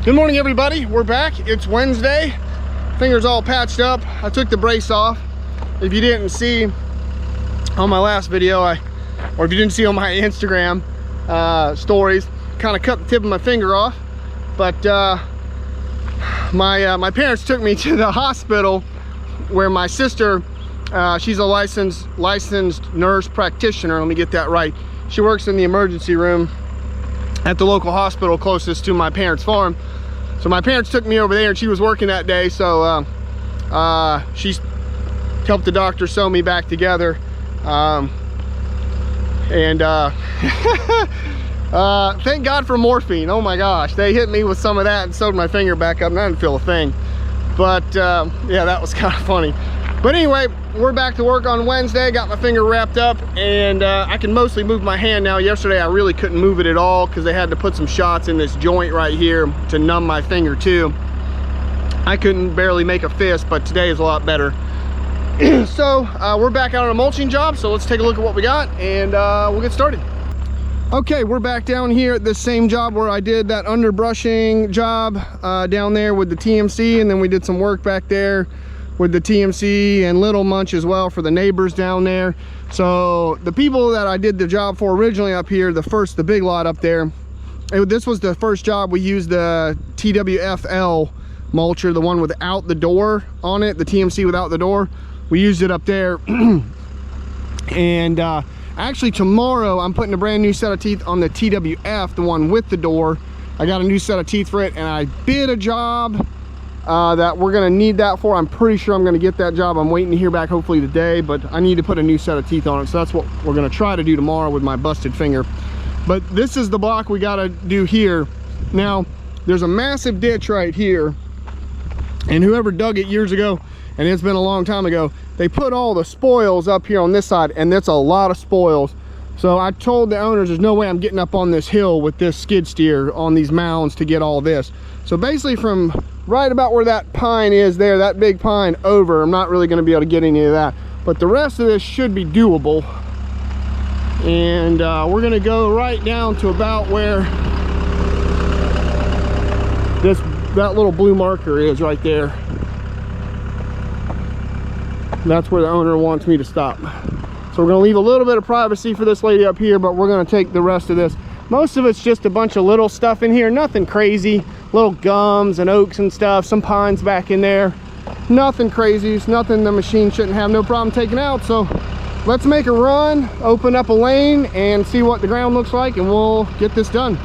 Good morning, everybody. We're back. It's Wednesday. Finger's all patched up. I took the brace off. If you didn't see on my last video, or if you didn't see on my Instagram stories, kind of cut the tip of my finger off. But my parents took me to the hospital where my sister, she's a licensed nurse practitioner. Let me get that right. She works in the emergency room at the local hospital closest to my parents' farm. So my parents took me over there, and she was working that day, so she helped the doctor sew me back together. Thank God for morphine. Oh my gosh, they hit me with some of that and sewed my finger back up, and I didn't feel a thing. But yeah, that was kind of funny. But anyway, we're back to work on Wednesday. Got my finger wrapped up, and I can mostly move my hand now. Yesterday I really couldn't move it at all because they had to put some shots in this joint right here to numb my finger too. I couldn't barely make a fist, but today is a lot better. So we're back out on a mulching job, so let's take a look at what we got, and we'll get started. Okay, we're back down here at this same job where I did that underbrushing job down there with the TMC, and then we did some work back there with the TMC and little Mulch as well for the neighbors down there. So the people that I did the job for originally up here, the big lot up there, this was the first job we used the TWFL mulcher, the one without the door on it, the TMC without the door. We used it up there. And actually tomorrow I'm putting a brand new set of teeth on the TWF, the one with the door. I got a new set of teeth for it, and I bid a job that we're gonna need that for. I'm pretty sure I'm gonna get that job. I'm waiting to hear back hopefully today, but I need to put a new set of teeth on it, so that's what we're gonna try to do tomorrow with my busted finger. But this is the block we gotta do here. Now there's a massive ditch right here, and whoever dug it years ago, and it's been a long time ago, they put all the spoils up here on this side, and that's a lot of spoils. So I told the owners there's no way I'm getting up on this hill with this skid steer on these mounds to get all this. So basically from right about where that pine is there, that big pine over, I'm not really going to be able to get any of that. But the rest of this should be doable. And we're going to go right down to about where that little blue marker is right there. That's where the owner wants me to stop. So we're going to leave a little bit of privacy for this lady up here, but we're going to take the rest of this. Most of it's just a bunch of little stuff in here, nothing crazy. Little gums and oaks and stuff, some pines back in there. Nothing crazy, it's nothing the machine shouldn't have no problem taking out. So let's make a run, open up a lane, and see what the ground looks like, and we'll get this done.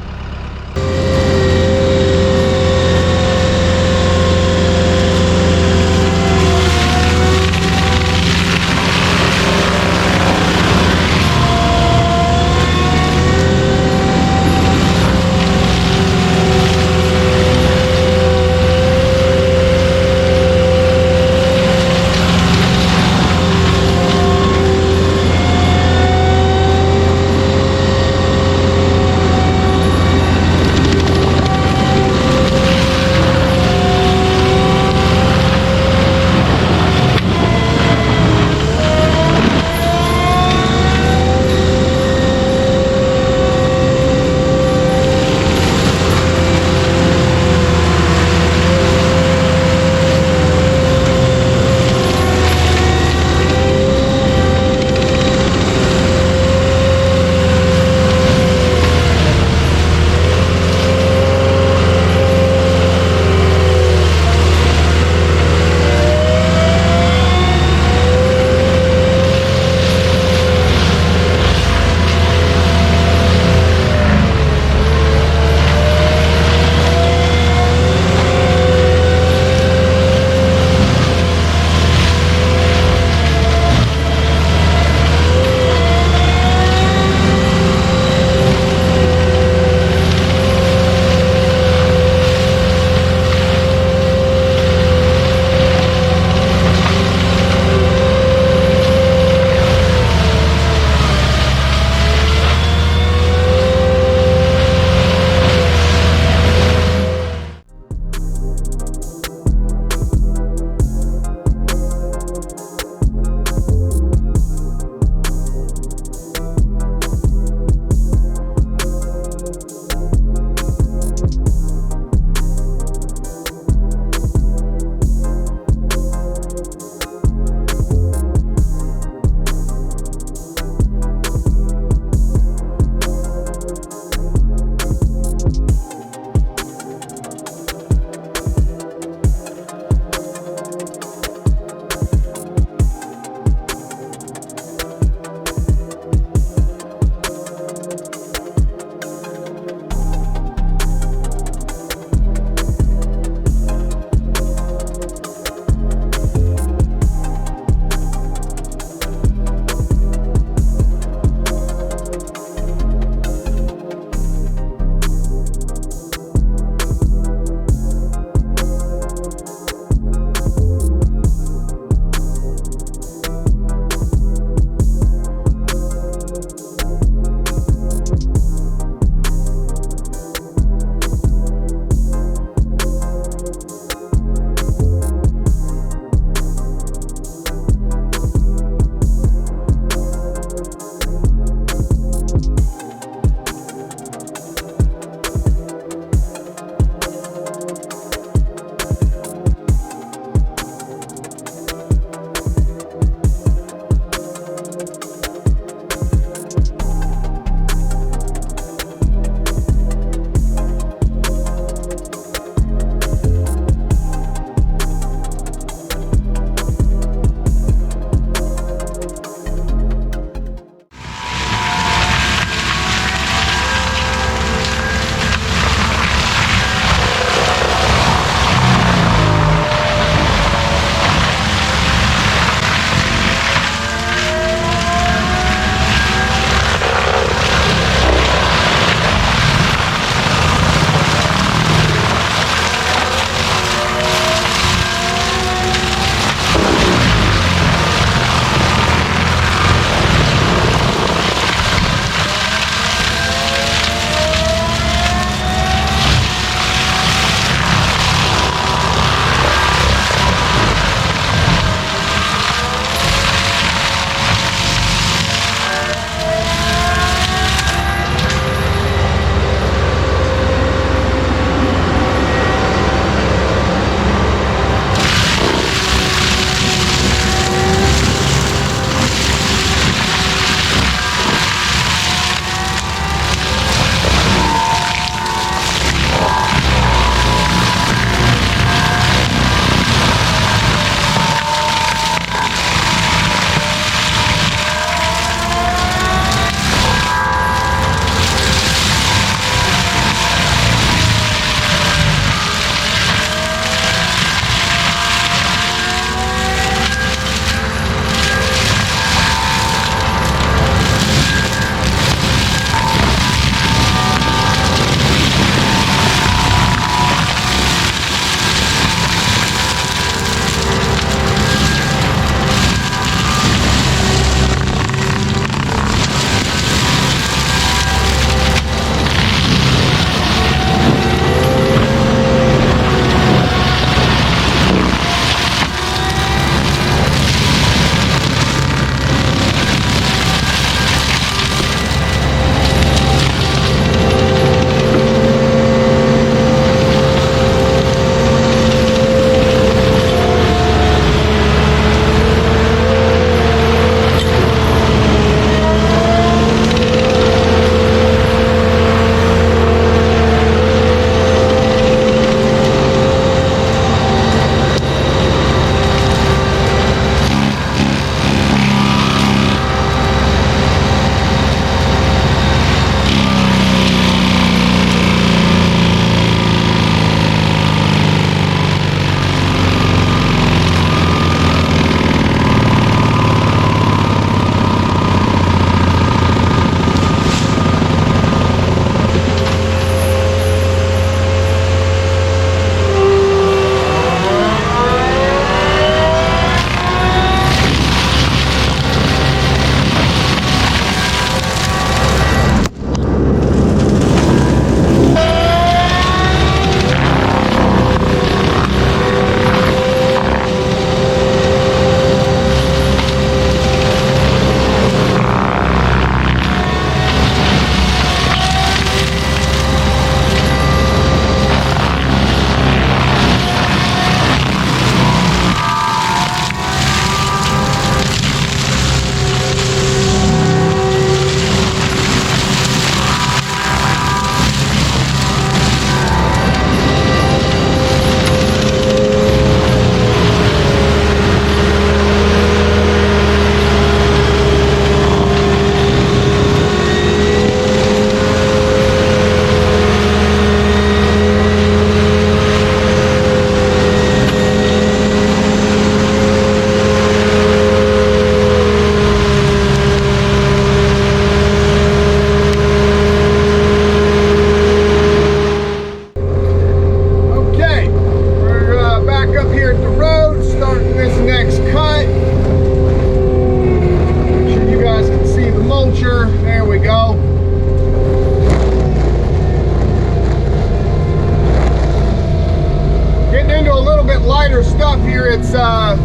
lighter stuff here. It's a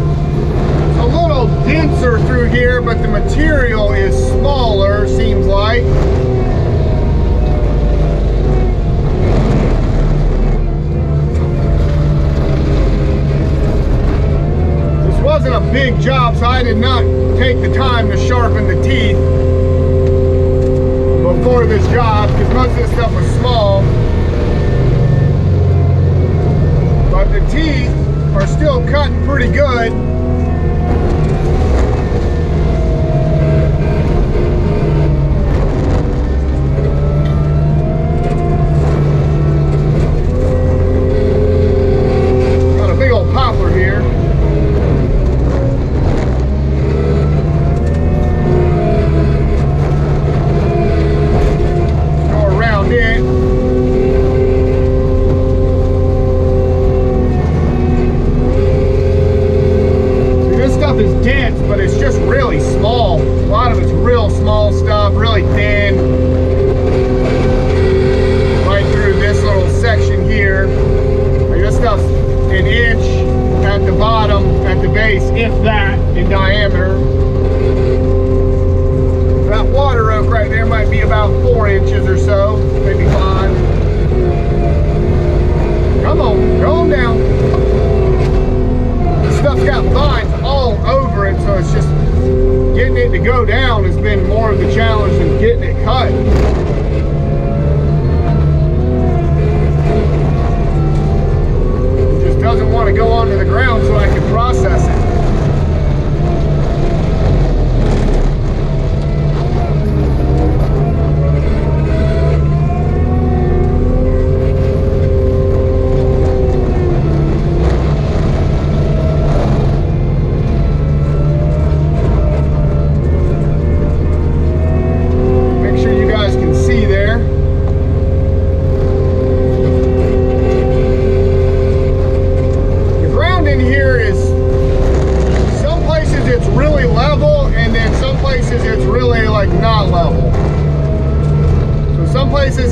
little denser through here, but the material is smaller, seems like. This wasn't a big job, so I did not take the time to sharpen the teeth before this job, because most of this stuff was small. But the teeth are still cutting pretty good. Got a big old poplar here. Go around it. Is dense, but it's just really small. A lot of it's real small stuff, really thin. Right through this little section here. Like this stuff's an inch at the bottom, at the base, if that, in diameter. That water oak right there might be about 4 inches or so, maybe 5. Come on, go on down. This stuff's got vines all over it, so it's just getting it to go down has been more of the challenge than getting it cut. It just doesn't want to go onto the ground so I can process it.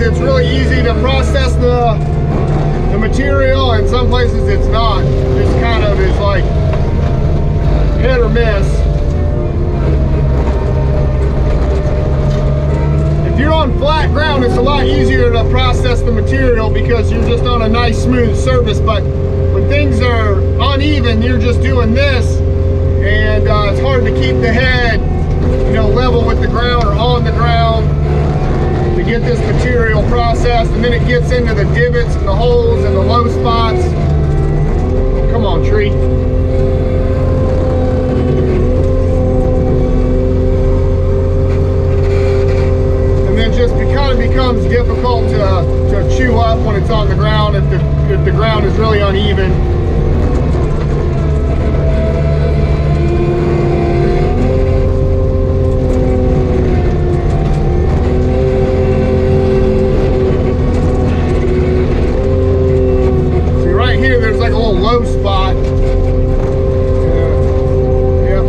It's really easy to process the material, and some places it's not. Just kind of is like hit or miss. If you're on flat ground, it's a lot easier to process the material because you're just on a nice smooth surface, but when things are uneven, you're just doing this, and it's hard to keep the head, you know, level with the ground or on the ground to get this material processed. And then it gets into the divots and the holes and the low spots. Come on, tree. And then just kind of becomes difficult to chew up when it's on the ground if the ground is really uneven. There's like a little low spot. Yep.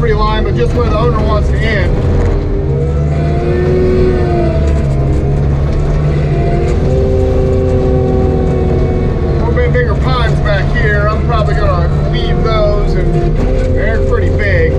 property line, but just where the owner wants to end. A little bit bigger pines back here. I'm probably gonna leave those, and they're pretty big.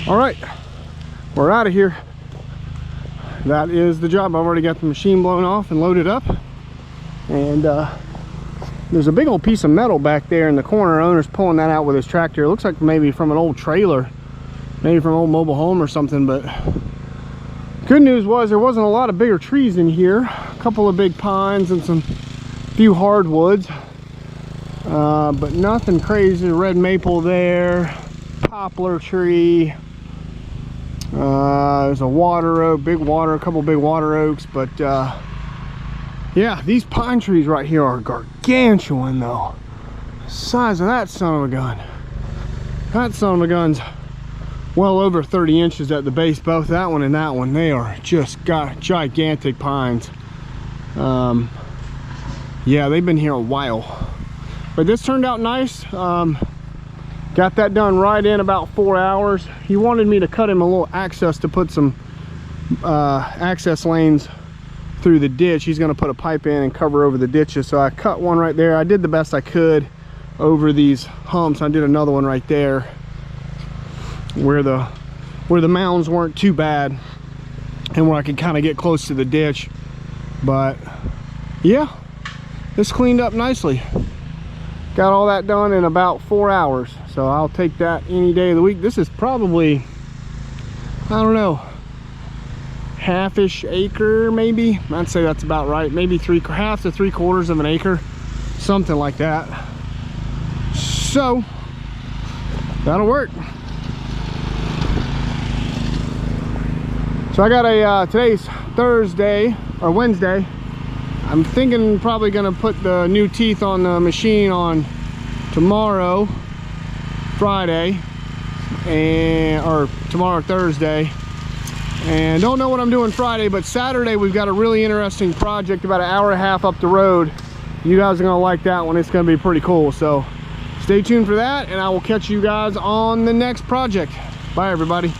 All right, we're out of here. That is the job. I've already got the machine blown off and loaded up. And there's a big old piece of metal back there in the corner. Owner's pulling that out with his tractor. It looks like maybe from an old trailer, maybe from an old mobile home or something. But good news was there wasn't a lot of bigger trees in here. A couple of big pines and some few hardwoods, but nothing crazy. Red maple there, poplar tree. There's a water oak, a couple big water oaks, but yeah, these pine trees right here are gargantuan though. The size of that son of a gun. That son of a gun's well over 30 inches at the base, both that one and that one. They are just got gigantic pines. Yeah, they've been here a while. But this turned out nice. Got that done right in about 4 hours. He wanted me to cut him a little access to put some access lanes through the ditch. He's going to put a pipe in and cover over the ditches. So I cut one right there. I did the best I could over these humps. I did another one right there where the mounds weren't too bad and where I could kind of get close to the ditch. But yeah, this cleaned up nicely. Got all that done in about 4 hours. So I'll take that any day of the week. This is probably, I don't know, half-ish acre maybe. I'd say that's about right. Maybe half to 3/4 of an acre, something like that. So that'll work. So I got a today's Thursday or Wednesday. I'm thinking probably gonna put the new teeth on the machine on tomorrow, Friday, or tomorrow, Thursday. And don't know what I'm doing Friday, but Saturday we've got a really interesting project about 1.5 hours up the road. You guys are gonna like that one. It's gonna be pretty cool. So stay tuned for that, and I will catch you guys on the next project. Bye everybody.